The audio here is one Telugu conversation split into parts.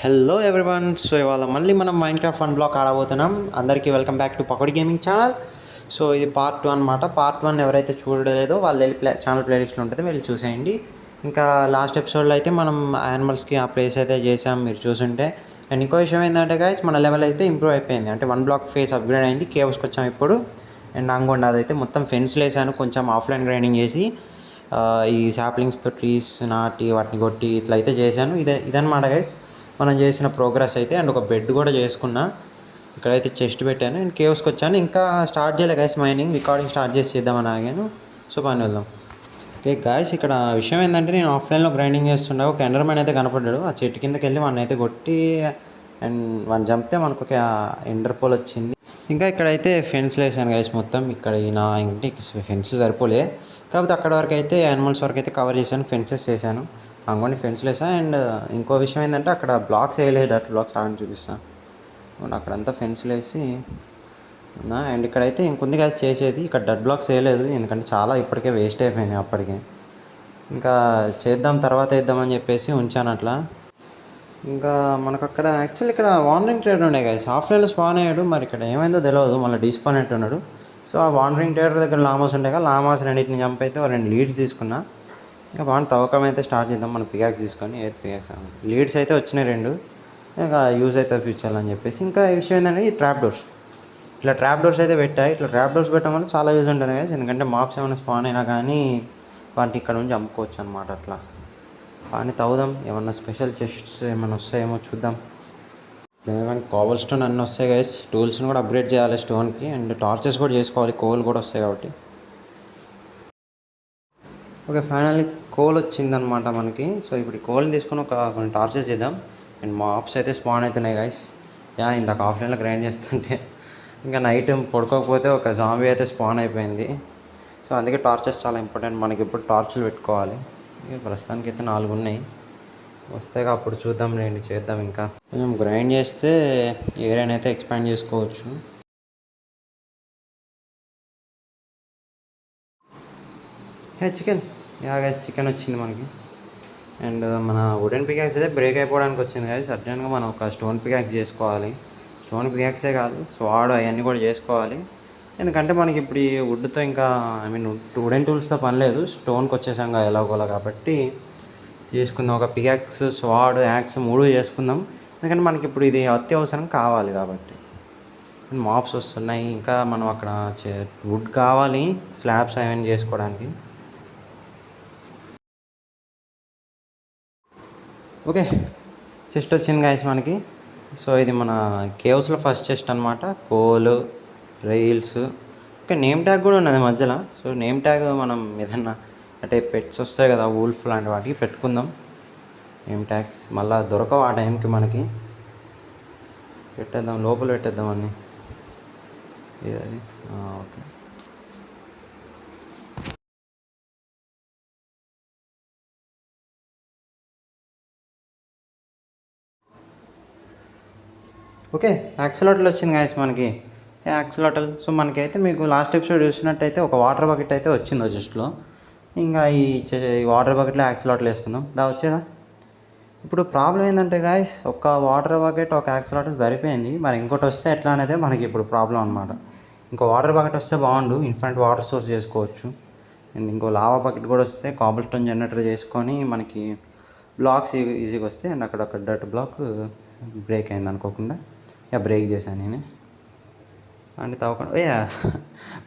Hello everyone. సో ఇవాళ మళ్ళీ మనం మైన్క్రాఫ్ట్ ఫన్ బ్లాక్ ఆడబోతున్నాం. అందరికీ welcome back to Pakodi gaming channel. So ఇది పార్ట్ 2 అనమాట. పార్ట్ 1 ఎవరైతే చూడలేదో వాళ్ళు వెళ్ళి ఛానల్ ప్లేలిస్ట్లో ఉంటుంది, వెళ్ళి చూసేయండి. ఇంకా లాస్ట్ ఎపిసోడ్లో అయితే మనం యానిమల్స్కి ఆ ప్లేస్ అయితే చేసాం, మీరు చూసుంటే. అండ్ ఇంకో విషయం ఏంటంటే గైస్, మన లెవెల్ అయితే ఇంప్రూవ్ అయిపోయింది. అంటే 1 బ్లాక్ ఫేస్ అప్గ్రేడ్ అయింది, కేవ్స్కి వచ్చాం ఇప్పుడు. అండ్ అంగోండి అదైతే మొత్తం ఫెన్స్లు వేసాను, కొంచెం ఆఫ్లైన్ గ్రైండింగ్ చేసి ఈ శాప్లింగ్స్తో ట్రీస్ నాటి వాటిని కొట్టి ఇట్లా అయితే చేశాను. ఇదన్నమాట గైస్ మనం చేసిన ప్రోగ్రెస్ అయితే. అండ్ ఒక బెడ్ కూడా చేసుకున్నా, ఇక్కడైతే చెస్ట్ పెట్టాను. అండ్ కేవ్స్కి వచ్చాను, ఇంకా స్టార్ట్ చేయలే గైస్ మైనింగ్. రికార్డింగ్ స్టార్ట్ చేసి చేద్దామని ఆగాను. సో పని వెళ్దాం. ఓకే గాయస్, ఇక్కడ విషయం ఏంటంటే నేను ఆఫ్లైన్లో గ్రైండింగ్ చేస్తుండే ఒక ఎండర్మ్యాన్ అయితే కనపడ్డాడు. ఆ చెట్టు కిందకి వెళ్ళి వాడిని అయితే కొట్టి అండ్ వాడిని చంపితే మనకు ఒక ఎండర్ పోల్ వచ్చింది. ఇంకా ఇక్కడైతే ఫెన్స్లు వేసాను గైస్ మొత్తం. ఇక్కడ నా ఇంటికి ఫెన్స్లు సరిపోలే, కాకపోతే అక్కడ వరకు అయితే యానిమల్స్ వరకు అయితే కవర్ చేశాను, ఫెన్సెస్ వేసాను. అంగోని ఫెన్స్లు వేసాను. అండ్ ఇంకో విషయం ఏంటంటే అక్కడ బ్లాక్స్ వేయలేదు, డట్ బ్లాక్స్ ఆడని చూపిస్తాను. అక్కడంతా ఫెన్స్లు వేసి ఉన్నా. అండ్ ఇక్కడైతే ఇంకొంది గైస్ చేసేది. ఇక్కడ డట్ బ్లాక్స్ వేయలేదు, ఎందుకంటే చాలా ఇప్పటికే వేస్ట్ అయిపోయినాయి అప్పటికే. ఇంకా చేద్దాం తర్వాత వేద్దామని చెప్పేసి ఉంచాను అట్లా. ఇంకా మనకు అక్కడ యాక్చువల్లీ ఇక్కడ వాండరింగ్ ట్రేడర్ ఉండే గైస్, ఆఫ్లైన్లో స్పాన్ అయ్యాడు. మరి ఇక్కడ ఏమైందో తెలియదు, మళ్ళీ డిస్పాన్ ఉన్నాడు. సో ఆ వాండరింగ్ ట్రేడర్ దగ్గర లామాస్ ఉండే కదా, లామాస్ రెండింటిని చంపైతే 2 లీడ్స్ తీసుకున్నా. ఇంకా బాగా తవ్వకం అయితే స్టార్ట్ చేద్దాం, మన పికాక్స్ తీసుకొని. ఎయిర్ పికాక్స్ లీడ్స్ అయితే వచ్చినాయి 2, ఇంకా యూజ్ అవుతుంది ఫ్యూచర్లో అని చెప్పేసి. ఇంకా ఈ విషయం ఏంటంటే ఈ ట్రాప్ డోర్స్, ఇట్లా ట్రాప్ డోర్స్ అయితే పెట్టాయి. ఇట్లా ట్రాప్ డోర్స్ పెట్టడం వల్ల చాలా యూజ్ ఉంటుంది గైస్, ఎందుకంటే మాప్స్ ఏమైనా స్పాన్ అయినా కానీ వాటిని ఇక్కడ నుంచి అమ్ముకోవచ్చు అనమాట. అట్లా వాటిని తవ్వుదాం, ఏమన్నా స్పెషల్ చెస్ట్స్ ఏమైనా వస్తాయేమో చూద్దాం. ఏమైనా కాబల్ స్టోన్ అన్నీ వస్తాయి గైస్, టూల్స్ని కూడా అప్గ్రేడ్ చేయాలి స్టోన్కి. అండ్ టార్చెస్ కూడా చేసుకోవాలి, కోల్ కూడా వస్తాయి కాబట్టి. ఓకే, ఫైనల్లీ కోల్ వచ్చిందనమాట మనకి. సో ఇప్పుడు ఈ కోల్ని తీసుకొని కొన్ని టార్చెస్ చేద్దాం. అండ్ మాప్స్ అయితే స్పాన్ అవుతున్నాయి గైస్. ఇందాక ఆఫ్లైన్లో గ్రైండ్ చేస్తుంటే ఇంకా నైట్ పడుకోకపోతే ఒక జాంబీ అయితే స్పాన్ అయిపోయింది. సో అందుకే టార్చెస్ చాలా ఇంపార్టెంట్ మనకి. ఇప్పుడు టార్చులు పెట్టుకోవాలి. ప్రస్తుతానికి అయితే 4 ఉన్నాయి, వస్తే అప్పుడు చూద్దాం రండి, చేద్దాం. ఇంకా కొంచెం గ్రైండ్ చేస్తే ఏరియాని అయితే ఎక్స్పాండ్ చేసుకోవచ్చు. చికెన్ గైస్, చికెన్ వచ్చింది మనకి. అండ్ మన వుడెన్ పికాక్స్ అయితే బ్రేక్ అయిపోవడానికి వచ్చింది గైస్. అర్జెంట్గా మనం ఒక స్టోన్ పికాక్స్ చేసుకోవాలి. స్టోన్ పికాక్సే కాదు, స్వాడ్ అవన్నీ కూడా చేసుకోవాలి. ఎందుకంటే మనకి ఇప్పుడు ఈ వుడ్తో ఇంకా వుడెన్ టూల్స్తో పని లేదు, స్టోన్కి వచ్చేసాం ఎలాగోలా. కాబట్టి చేసుకుందాం, ఒక పికాక్స్ స్వాడ్ యాక్స్ 3 చేసుకుందాం. ఎందుకంటే మనకి ఇప్పుడు ఇది అత్యవసరం కావాలి కాబట్టి. మాప్స్ వస్తున్నాయి, ఇంకా మనం అక్కడ వుడ్ కావాలి స్లాబ్స్ అవన్నీ చేసుకోవడానికి. ఓకే, చెస్ట్ వచ్చింది గాయస్ మనకి. సో ఇది మన కేవ్స్లో ఫస్ట్ చెస్ట్ అనమాట. కోలు, రైల్స్, ఓకే, నేమ్ ట్యాగ్ కూడా ఉన్నది మధ్యలో. సో నేమ్ ట్యాగ్ మనం ఏదన్నా అంటే పెట్స్ వస్తాయి కదా, వూల్ఫ్ లాంటి వాటికి పెట్టుకుందాం నేమ్ ట్యాగ్స్. మళ్ళీ దొరకవు ఆ టైంకి మనకి. పెట్టేద్దాం, లోపల పెట్టేద్దాం అన్నీ. ఇది ఓకే. ఓకే, యాక్సిలోటల్ వచ్చింది గాయస్ మనకి. యాక్సిలోటల్. సో మనకైతే మీకు లాస్ట్ ఎపిసోడ్ చూసినట్టయితే ఒక వాటర్ బకెట్ అయితే వచ్చింది జస్ట్లో. ఇంకా ఈ వాటర్ బకెట్లో యాక్సిలోటల్ వేసుకుందాం. వచ్చేదా. ఇప్పుడు ప్రాబ్లం ఏంటంటే గాయస్, ఒక వాటర్ బకెట్ ఒక యాక్సిలోటల్ సరిపోయింది. మరి ఇంకోటి వస్తే ఎట్లా అనేది మనకి ఇప్పుడు ప్రాబ్లం అనమాట. ఇంకో వాటర్ బకెట్ వస్తే బాగుండు, ఇన్ఫినిట్ వాటర్ సోర్స్ చేసుకోవచ్చు. అండ్ ఇంకో లావా బకెట్ కూడా వస్తే కాబుల్ స్టోన్ జనరేటర్ చేసుకొని మనకి బ్లాక్స్ ఈజీగా వస్తాయి. అండ్ అక్కడ ఒక డట్ బ్లాక్ బ్రేక్ అయింది అనుకోకుండా, బ్రేక్ చేశాను నేనే. అండ్ తవ్వకుండా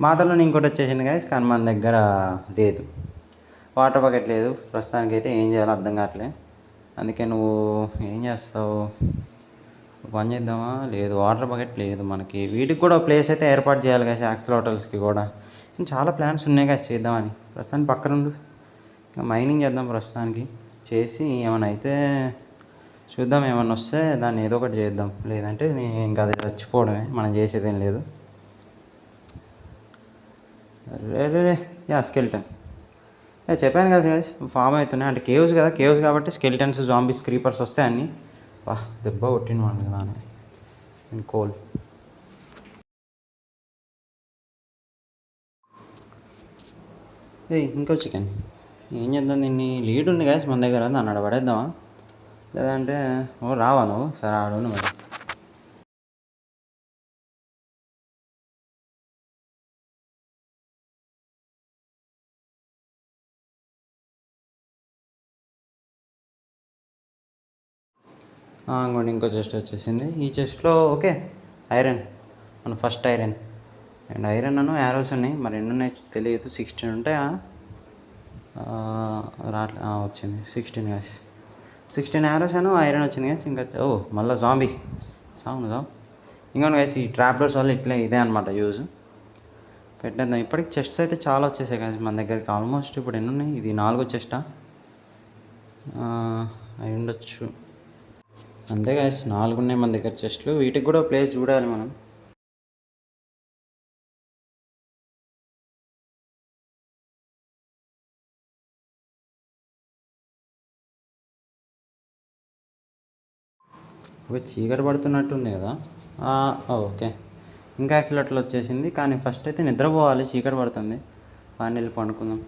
మాటల్లో ఇంకోటి వచ్చేసింది గాయస్, కానీ మన దగ్గర లేదు, వాటర్ బకెట్ లేదు ప్రస్తుతానికి. అయితే ఏం చేయాలో అర్థం కావట్లేదు. అందుకే నువ్వు ఏం చేస్తావు, పని చేద్దామా? లేదు, వాటర్ బకెట్ లేదు మనకి. వీటికి కూడా ప్లేస్ అయితే ఏర్పాటు చేయాలి కదా, యాక్సిలోటల్స్కి కూడా. చాలా ప్లాన్స్ ఉన్నాయి కదా చేద్దామని. ప్రస్తుతానికి పక్కనుండు, ఇంకా మైనింగ్ చేద్దాం ప్రస్తుతానికి. చేసి ఏమైనా అయితే చూద్దాం, ఏమన్నా వస్తే దాన్ని ఏదో ఒకటి చేద్దాం. లేదంటే ఇంకా అది చచ్చిపోవడమే, మనం చేసేదేం లేదు. రే స్కెల్టన్ చెప్పాను కదా గైస్, ఫామ్ అవుతున్నాయి. అంటే కేవ్స్ కదా, కేవ్స్ కాబట్టి స్కెల్టన్స్, జాంబీస్, క్రీపర్స్ వస్తాయి అన్నీ. దెబ్బ కొట్టిన వాడిని అలానే. And coal. ఇంకో చికెన్ ఏం చేద్దాం, దీన్ని లీడ్ ఉంది గైస్ మన దగ్గర, దాన్ని అక్కడ పడేద్దామా? లేదంటే ఓ రావా నువ్వు సరే ఆడు మరి. ఇంకోండి ఇంకో చెస్ట్ వచ్చేసింది. ఈ చెస్ట్లో ఓకే ఐరన్, మన first iron. And iron Anu arrows ఉన్నాయి, మరి ఎన్ని ఉన్నాయి తెలియదు. 16 ఉంటాయా? వచ్చింది 16 గ్యాస్. 16 యారోస్ అను ఐరన్ వచ్చింది గ్యాస్. ఇంకా మళ్ళీ జాంబీ సాగు జాబ్. ఇంకోటి గ్యాస్, ఈ ట్రాప్ డోర్స్ వల్ల ఇట్లా ఇదే అనమాట యూజ్. పెట్టేద్దాం. ఇప్పటికి చెస్ట్స్ అయితే చాలా వచ్చేసాయి కానీ మన దగ్గరికి ఆల్మోస్ట్. ఇప్పుడు ఎన్ని ఉన్నాయి? ఇది 4 చెస్టా అయి ఉండొచ్చు. అంతే గాయస్, 4 ఉన్నాయి మన దగ్గర చెస్ట్లు. వీటికి కూడా ప్లేస్ చూడాలి మనం. చీకటి పడుతున్నట్టుంది కదా. ఓకే, ఇంకా యాక్సిలేటర్లు వచ్చేసింది. కానీ ఫస్ట్ అయితే నిద్రపోవాలి, చీకటి పడుతుంది. పని వెళ్ళి పండుకుందాం.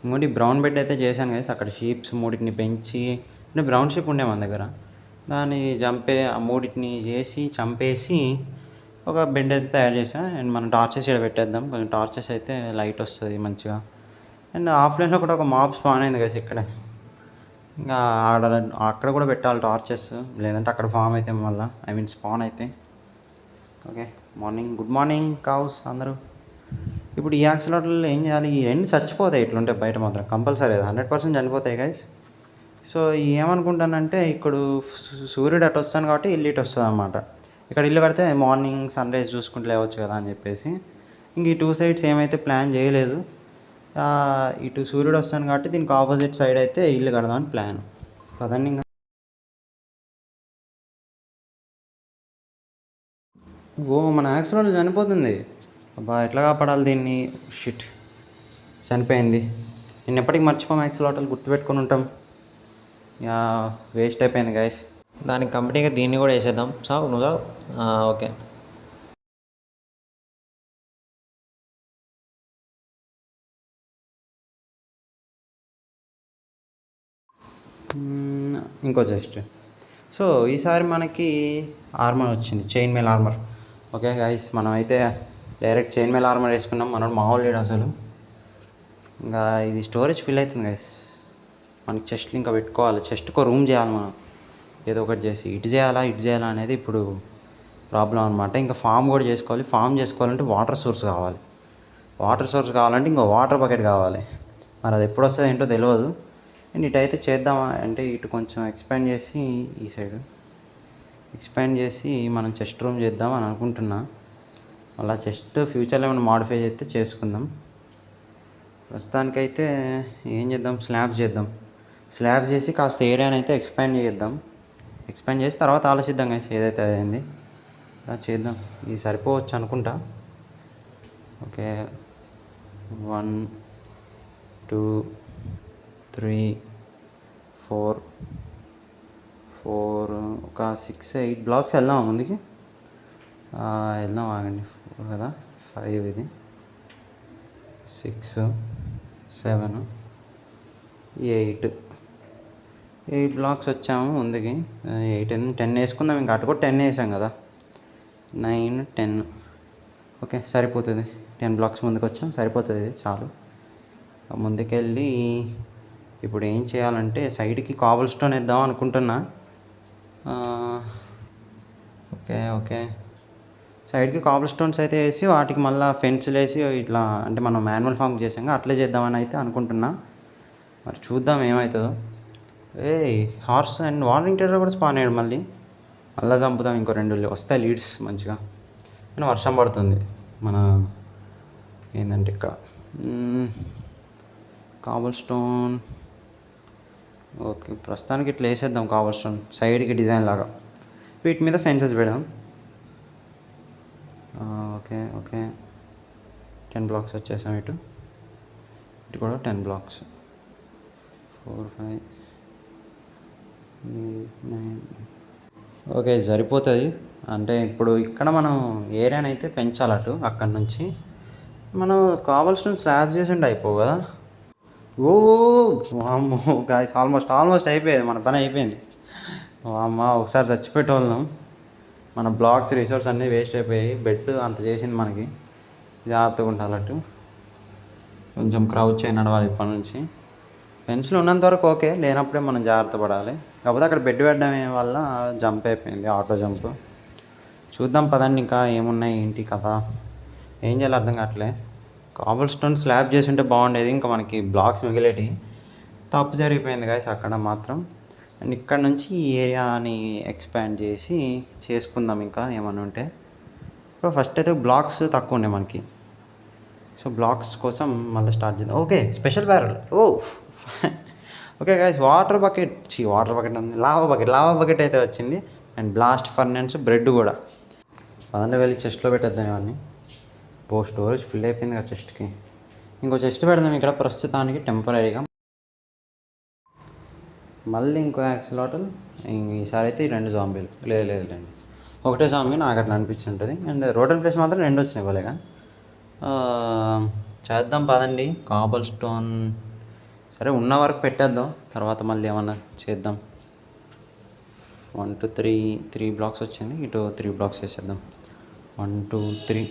ఇంకోటి బ్రౌన్ బెడ్ అయితే చేశాను కదా, అక్కడ షీప్స్ మూడింటిని పెంచి, అంటే బ్రౌన్ షీప్ ఉండే మన దగ్గర, దాన్ని ఆ మూడింటిని చేసి చంపేసి ఒక బెడ్ అయితే తయారు చేసాను. అండ్ మనం టార్చెస్ ఇక్కడ పెట్టేద్దాం. కొంచెం టార్చెస్ అయితే లైట్ వస్తుంది మంచిగా. అండ్ ఆఫ్లైన్లో కూడా ఒక మాప్ స్పాన్ అయింది కదా ఇక్కడ. ఇంకా అక్కడ కూడా పెట్టాలి టార్చెస్, లేదంటే అక్కడ ఫామ్ అయితే మళ్ళీ స్పాన్ అయితే. ఓకే, గుడ్ మార్నింగ్ కావుస్ అందరూ. ఇప్పుడు ఈ యాక్సిలేటర్లో ఏం చేయాలి? ఈ రెండు చచ్చిపోతాయి ఇట్లుంటే బయట మాత్రం కంపల్సరీ 100% చనిపోతాయి గైస్. సో ఏమనుకుంటానంటే ఇక్కడ సూర్యుడు అటు వస్తాను కాబట్టి ఇల్లు ఇటు వస్తుంది అనమాట. ఇక్కడ ఇల్లు కడితే మార్నింగ్ సన్ రైజ్ చూసుకుంటూ లేవచ్చు కదా అని చెప్పేసి ఇంక ఈ 2 సైడ్స్ ఏమైతే ప్లాన్ చేయలేదు. ఇటు సూర్యుడు వస్తాను కాబట్టి దీనికి ఆపోజిట్ సైడ్ అయితే ఇల్లు కడదామని ప్లాన్. పదండి. ఇంకా మన యాక్సిడెంట్ చనిపోతుంది. అబ్బా ఎట్లా కాపాడాలి దీన్ని? షిట్, చనిపోయింది. నేను ఎప్పటికీ మర్చిపోం, యాక్సిడెంట్లు గుర్తుపెట్టుకొని ఉంటాం. వేస్ట్ అయిపోయింది గైస్. దానికి కంపెనీగా దీన్ని కూడా వేసేద్దాం. సావు నువ్వు సావు. ఓకే, ఇంకో జస్ట్. సో ఈసారి మనకి ఆర్మర్ వచ్చింది, chain mail armour. Okay guys, మనం అయితే డైరెక్ట్ చైన్ మేల్ ఆర్మర్ వేసుకున్నాం. మనోడు మామూలు లేడు అసలు. ఇంకా ఇది స్టోరేజ్ ఫిల్ అవుతుంది గైస్. మనకి చెస్ట్లు ఇంకా పెట్టుకోవాలి, చెస్ట్కో రూమ్ చేయాలి మనం, ఏదో ఒకటి చేసి. ఇటు చేయాలా అనేది ఇప్పుడు ప్రాబ్లం అనమాట. ఇంకా ఫామ్ కూడా చేసుకోవాలి. ఫామ్ చేసుకోవాలంటే వాటర్ సోర్స్ కావాలి. వాటర్ సోర్స్ కావాలంటే ఇంకో వాటర్ బకెట్ కావాలి. మరి అది ఎప్పుడు వస్తుంది ఏంటో తెలియదు. అండ్ ఇటు అయితే చేద్దామా అంటే ఇటు కొంచెం ఎక్స్పాండ్ చేసి, ఈ సైడ్ ఎక్స్పాండ్ చేసి మనం చెస్ట్ రూమ్ చేద్దాం అని అనుకుంటున్నా. అలా చెస్ట్ ఫ్యూచర్లో ఏమైనా మాడిఫై చేస్తే చేసుకుందాం. ప్రస్తుతానికైతే ఏం చేద్దాం, స్లాబ్స్ చేద్దాం. స్లాబ్ చేసి కాస్త ఏరియాని అయితే ఎక్స్పాండ్ చేద్దాం. ఎక్స్పాండ్ చేసి తర్వాత ఆలోచిద్దాం కదా, ఏదైతే అయింది అలా చేద్దాం. ఇది సరిపోవచ్చు అనుకుంటా. ఓకే, 1 2 3 4 ఒక 6-8 బ్లాక్స్ వెళ్దామా ముందుకి? వెళ్దాం, ఆగండి. 4 కదా, 5 ఇది, 6 7 8 బ్లాక్స్ వచ్చాము ముందుకి. 8 10 వేసుకుందాం. ఇంకా అటు కూడా 10 వేసాం కదా, 9 10. ఓకే సరిపోతుంది. 10 బ్లాక్స్ ముందుకు వచ్చాం, సరిపోతుంది. ఇది చాలు. ముందుకెళ్ళి ఇప్పుడు ఏం చేయాలంటే సైడ్కి కాబుల్ స్టోన్ వేద్దాం అనుకుంటున్నా. ఓకే సైడ్కి కాబుల్ స్టోన్స్ అయితే వేసి వాటికి మళ్ళీ ఫెన్స్లు వేసి ఇట్లా, అంటే మనం మాన్యువల్ ఫామ్ చేసాం అట్లే చేద్దామని అయితే అనుకుంటున్నా. మరి చూద్దాం ఏమవుతుందో. హార్స్ అండ్ వార్నింగ్ టెర్రర్ కూడా స్పాన్ అయ్యాడు. మళ్ళీ చంపుదాం. ఇంకో 2 వస్తాయి లీడ్స్ మంచిగా. కానీ వర్షం పడుతుంది. మన ఏంటంటే ఇక్కడ కాబుల్ స్టోన్. ఓకే, ప్రస్తుతానికి ఇట్లా వేసేద్దాం కాబుల్ స్టోన్ సైడ్కి డిజైన్ లాగా. వీటి మీద ఫెన్సెస్ పెడదాం. ఓకే 10 బ్లాక్స్ వచ్చేసాం. ఇటు కూడా 10 బ్లాక్స్. 4 5 8 9. ఓకే సరిపోతుంది. అంటే ఇప్పుడు ఇక్కడ మనం ఏరియాని అయితే పెంచాలి. అక్కడి నుంచి మనం కాబుల్ స్టోన్ స్లాబ్స్ చేసి ఉంటే అయిపోవు కదా. ఓ వామ్మో గాయస్, ఆల్మోస్ట్ అయిపోయేది, మన పని అయిపోయింది. అమ్మ ఒకసారి చచ్చిపెట్టేవాళ్ళం. మన బ్లాక్స్ రిసోర్స్ అన్నీ వేస్ట్ అయిపోయాయి. బెడ్ అంత చేసింది మనకి. జాగ్రత్తగా ఉండాలట్టు. కొంచెం క్రౌచ్ అయి నడవాలి ఇప్పటి నుంచి. పెన్సిల్ ఉన్నంత వరకు ఓకే, లేనప్పుడే మనం జాగ్రత్త పడాలి. కాకపోతే అక్కడ బెడ్ పెట్టడం వల్ల జంప్ అయిపోయింది, ఆటో జంప్. చూద్దాం పదండి, ఇంకా ఏమున్నాయి ఏంటి కథ, ఏం చేయాలో అర్థం కావట్లే. కాబుల్ స్టోన్ స్లాబ్ చేసి ఉంటే బాగుండేది, ఇంకా మనకి బ్లాక్స్ మిగిలేటి. తప్పు జరిగిపోయింది గాయస్ అక్కడ మాత్రం. అండ్ ఇక్కడ నుంచి ఈ ఏరియాని ఎక్స్పాండ్ చేసి చేసుకుందాం ఇంకా ఏమన్నా ఉంటే. సో ఫస్ట్ అయితే బ్లాక్స్ తక్కువ ఉన్నాయి మనకి. సో బ్లాక్స్ కోసం మళ్ళీ స్టార్ట్ చేద్దాం. Okay, special barrel. Oh okay guys, water bucket ఉంది, లావా బకెట్ అయితే వచ్చింది. అండ్ బ్లాస్ట్ ఫర్నెన్స్, బ్రెడ్ కూడా. పదండి వెళ్ళి చెస్ట్లో పెట్టేద్దాం ఇవన్నీ. స్టోరేజ్ ఫిల్ అయిపోయింది కదా చెస్ట్కి. ఇంకో చెస్ట్ పెడదాం ఇక్కడ ప్రస్తుతానికి టెంపరీగా. మళ్ళీ ఇంకో యాక్సిలాటల్. ఈసారి అయితే ఈ 2 జాంబీలు. లేదండి, ఒకటే జాంబీ నాకు అట్లా అనిపించుంటుంది. అండ్ రోడ్ అండ్ ఫేస్ మాత్రం 2 వచ్చినాయి పోలేగా. చేద్దాం పదండి. కాబుల్ స్టోన్ సరే ఉన్న వరకు పెట్టేద్దాం, తర్వాత మళ్ళీ ఏమన్నా చేద్దాం. 1 2 3 బ్లాక్స్ వచ్చింది, ఇటు 3 బ్లాక్స్ వేసేద్దాం. 1 2 3.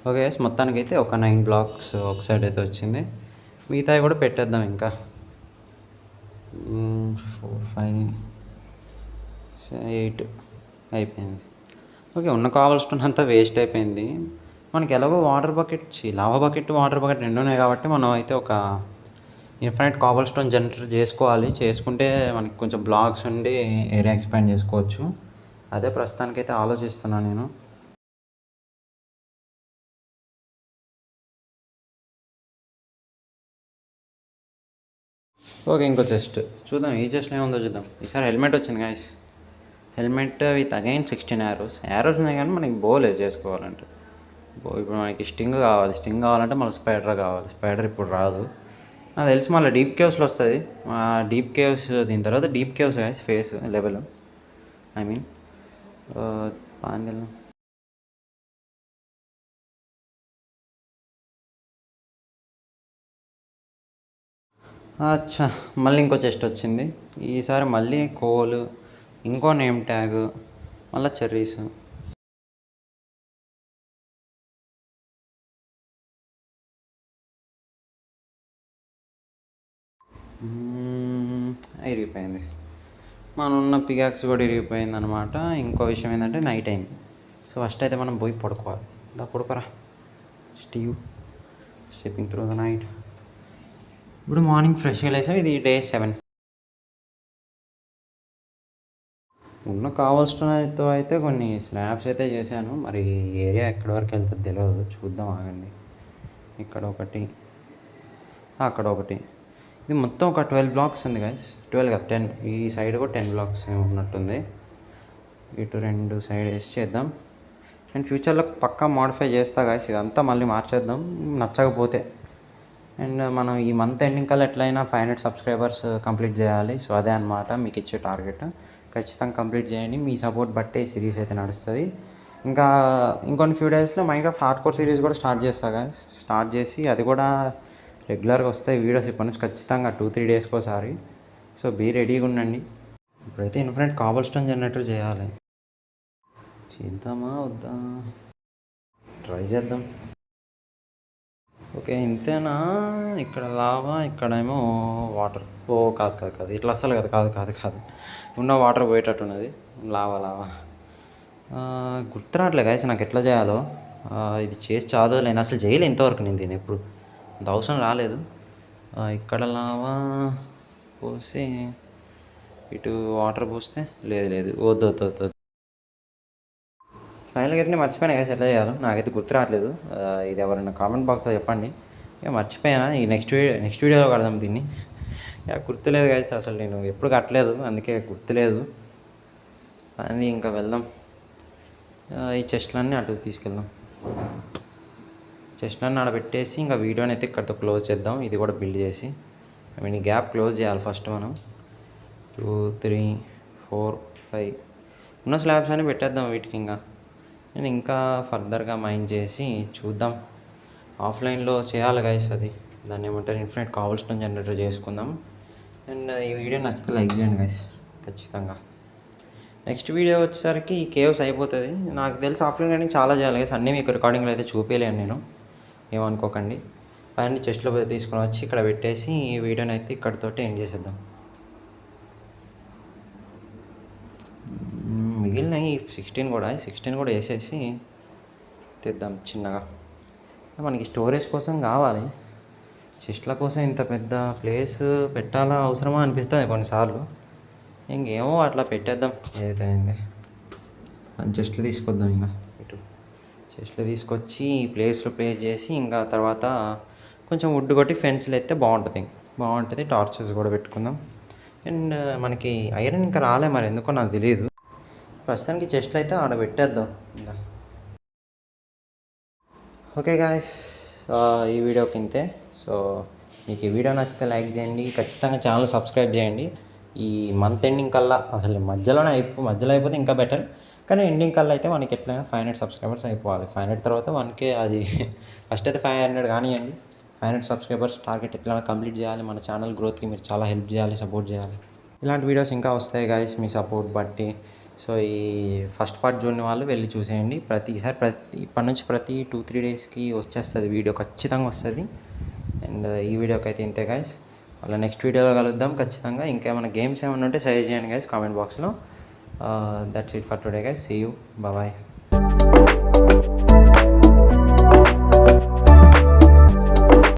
ఓకే, మొత్తానికి అయితే ఒక 9 బ్లాక్స్ ఒక సైడ్ అయితే వచ్చింది. మిగతావి కూడా పెట్టేద్దాం ఇంకా. 4 5 8 అయిపోయింది. ఓకే, ఉన్న కాబుల్ స్టోన్ అంతా వేస్ట్ అయిపోయింది. మనకి ఎలాగో లావా బకెట్ వాటర్ బకెట్ 2 ఉన్నాయి కాబట్టి మనం అయితే ఒక ఇన్ఫైనైట్ కాబుల్ స్టోన్ జనరేటర్ చేసుకోవాలి. చేసుకుంటే మనకి కొంచెం బ్లాక్స్ ఉండి ఏరియా ఎక్స్పాండ్ చేసుకోవచ్చు. అదే ప్రస్తుతానికైతే ఆలోచిస్తున్నాను నేను. ఓకే, ఇంకో చెస్ట్ చూద్దాం. ఈ చెస్ట్లో ఏముందో చూద్దాం. ఈసారి హెల్మెట్ వచ్చింది guys. Helmet with again 16 arrows ఉన్నాయి, కానీ మనకి బోలేదు చేసుకోవాలంటే. ఇప్పుడు మనకి స్టింగ్ కావాలంటే మళ్ళీ స్పైడర్ కావాలి. స్పైడర్ ఇప్పుడు రాదు నాకు తెలిసి, మళ్ళీ డీప్ కేవ్స్లో వస్తుంది. డీప్ కేవ్స్ దీని తర్వాత deep caves guys, face level I mean పాండల్. అచ్చా, మళ్ళీ ఇంకో చెస్ట్ వచ్చింది. ఈసారి మళ్ళీ కోల్, ఇంకో నేమ్ ట్యాగ్, మళ్ళీ చెర్రీస్. ఇరిగిపోయింది. మనం ఉన్న పికాక్స్ కూడా ఇరిగిపోయింది అనమాట. ఇంకో విషయం ఏంటంటే నైట్ అయింది. సో ఫస్ట్ అయితే మనం పోయి పడుకోవాలి. పడుకోరా స్లీపింగ్ త్రూ ద నైట్. ఇప్పుడు మార్నింగ్ ఫ్రెష్గా లేసాం. ఇది డే 7. ఉన్న కావాల్సినతో అయితే కొన్ని స్లాబ్స్ అయితే చేశాను. మరి ఏరియా ఎక్కడి వరకు వెళ్తుంది తెలియదు, చూద్దాం ఆగండి. ఇక్కడ ఒకటి, అక్కడ ఒకటి. ఇది మొత్తం ఒక 12 బ్లాక్స్ ఉంది గాయస్. 12 కాదు 10. ఈ సైడ్ కూడా 10 బ్లాక్స్ ఉన్నట్టుంది. ఇటు 2 సైడ్ వేసి చేద్దాం. అండ్ ఫ్యూచర్లో పక్కా మోడిఫై చేస్తా గాయస్, ఇదంతా మళ్ళీ మార్చేద్దాం నచ్చకపోతే. అండ్ మనం ఈ మంత్ ఎండింగ్ కల్లా ఎట్లయినా 500 సబ్స్క్రైబర్స్ కంప్లీట్ చేయాలి. సో అదే అనమాట మీకు ఇచ్చే టార్గెట్. ఖచ్చితంగా కంప్లీట్ చేయండి. మీ సపోర్ట్ బట్టే ఈ సిరీస్ అయితే నడుస్తుంది. ఇంకా ఇంకొన్ని ఫ్యూ డేస్లో మైన్క్రాఫ్ట్ హార్డ్కోర్ సిరీస్ కూడా స్టార్ట్ చేస్తా గాయస్. స్టార్ట్ చేసి అది కూడా రెగ్యులర్గా వస్తాయి వీడియోస్ ఇప్పటి నుంచి ఖచ్చితంగా 2-3 డేస్కి ఒకసారి. సో బీ రెడీగా ఉండండి. ఇప్పుడైతే ఇన్ఫినిట్ కాబుల్ స్టోన్ జనరేటర్ చేయాలి. చేద్దామా వద్దా, ట్రై చేద్దాం. ఓకే, ఇంతేనా? ఇక్కడ లావా, ఇక్కడేమో వాటర్. ఓ కాదు ఇట్లా అస్సలు కాదు. ఉన్న వాటర్ పోయేటట్టున్నది. లావా గుర్తురాట్లే గాయస్ నాకు ఎట్లా చేయాలో. ఇది చేసి చదవలేను, అసలు చేయలే ఇంతవరకు నేను దీన్ని ఎప్పుడు. అంత అవసరం రాలేదు. ఇక్కడ లావా పోసి ఇటు వాటర్ పోస్తే లేదు వద్దు. ఫైనల్గా అయితే నేను మర్చిపోయాను కదా ఎట్లా చేయాలో, నాకైతే గుర్తు రావట్లేదు. ఇది ఎవరైనా కామెంట్ బాక్స్లో చెప్పండి. ఇక మర్చిపోయాను. ఈ నెక్స్ట్ వీడియోలో కడదాం దీన్ని. గుర్తులేదు కదా అసలు, నేను ఎప్పుడు కట్టలేదు అందుకే గుర్తులేదు. అని ఇంకా వెళ్దాం. ఈ చెస్ట్లన్నీ అటు తీసుకెళ్దాం. చెస్ట్లన్నీ ఆడ పెట్టేసి ఇంకా వీడియోని అయితే ఇక్కడితో క్లోజ్ చేద్దాం. ఇది కూడా బిల్డ్ చేసి ఈ గ్యాప్ క్లోజ్ చేయాలి ఫస్ట్ మనం. 2 3 4 5 ఉన్న స్లాబ్స్ అని పెట్టేద్దాం వీటికి. ఇంకా ఫర్దర్గా మైండ్ చేసి చూద్దాం. ఆఫ్లైన్లో చేయాలి గైస్ అది. దాన్ని ఏమంటారు ఇన్ఫినిట్ కాబుల్స్టోన్ జనరేటర్ చేసుకుందాం. అండ్ ఈ వీడియో నచ్చితే లైక్ చేయండి గైస్ ఖచ్చితంగా. నెక్స్ట్ వీడియో వచ్చేసరికి ఈ కేవ్స్ అయిపోతుంది. నాకు తెలిసి ఆఫ్లైన్ కానీ చాలా చేయాలి గైస్. అన్నీ మీకు రికార్డింగ్లో అయితే చూపించలేను నేను, ఏమనుకోకండి. పైన చెస్ట్లో తీసుకొని వచ్చి ఇక్కడ పెట్టేసి ఈ వీడియోని అయితే ఇక్కడితోటి ఎండ్ చేసేద్దాం. మిగిలిన ఈ 16 కూడా వేసేసి తెద్దాం చిన్నగా. మనకి స్టోరేజ్ కోసం కావాలి, చెస్ట్ల కోసం ఇంత పెద్ద ప్లేస్ పెట్టాలా అవసరమా అనిపిస్తుంది కొన్నిసార్లు. ఇంకేమో అట్లా పెట్టేద్దాం ఏదైంది. చెస్ట్లు తీసుకొద్దాం, ఇంకా ఇటు చెస్ట్లు తీసుకొచ్చి ఈ ప్లేస్లో ప్లేస్ చేసి ఇంకా తర్వాత కొంచెం వుడ్ కొట్టి ఫెన్స్లు అయితే బాగుంటుంది. టార్చెస్ కూడా పెట్టుకుందాం. అండ్ మనకి ఐరన్ ఇంకా రాలే, మరి ఎందుకో నాకు తెలియదు. ప్రస్తుతానికి చెస్ట్లు అయితే ఆడ పెట్టేద్దాం ఇంకా. ఓకే గాయస్, ఈ వీడియోకి ఇంతే. సో మీకు ఈ వీడియో నచ్చితే లైక్ చేయండి, ఖచ్చితంగా ఛానల్ సబ్స్క్రైబ్ చేయండి. ఈ మంత్ ఎండింగ్ కల్లా, అసలు మధ్యలో అయిపోతే ఇంకా బెటర్, కానీ ఎండింగ్ కల్లా అయితే మనకి ఎట్లయినా 500 సబ్స్క్రైబర్స్ అయిపోవాలి. 500 తర్వాత 1K, అది ఫస్ట్ అయితే 500 కానివ్వండి. 500 సబ్స్క్రైబర్స్ టార్గెట్ ఎట్లా కంప్లీట్ చేయాలి. మన ఛానల్ గ్రోత్కి మీరు చాలా హెల్ప్ చేయాలి, సపోర్ట్ చేయాలి. ఇలాంటి వీడియోస్ ఇంకా వస్తాయి గాయస్ మీ సపోర్ట్ బట్టి. సో ఈ ఫస్ట్ పార్ట్ చూడని వాళ్ళు వెళ్ళి చూసేయండి. ఇప్పటి నుంచి ప్రతి 2-3 డేస్కి వచ్చేస్తుంది వీడియో, ఖచ్చితంగా వస్తుంది. అండ్ ఈ వీడియోకి అయితే ఇంతే గాయస్. అలా నెక్స్ట్ వీడియోలో కలుద్దాం ఖచ్చితంగా. ఇంకేమైనా గేమ్స్ ఏమైనా ఉంటే సజెస్ట్ చేయండి గాయస్ కామెంట్ బాక్స్లో. That's it for today guys. See you, bye.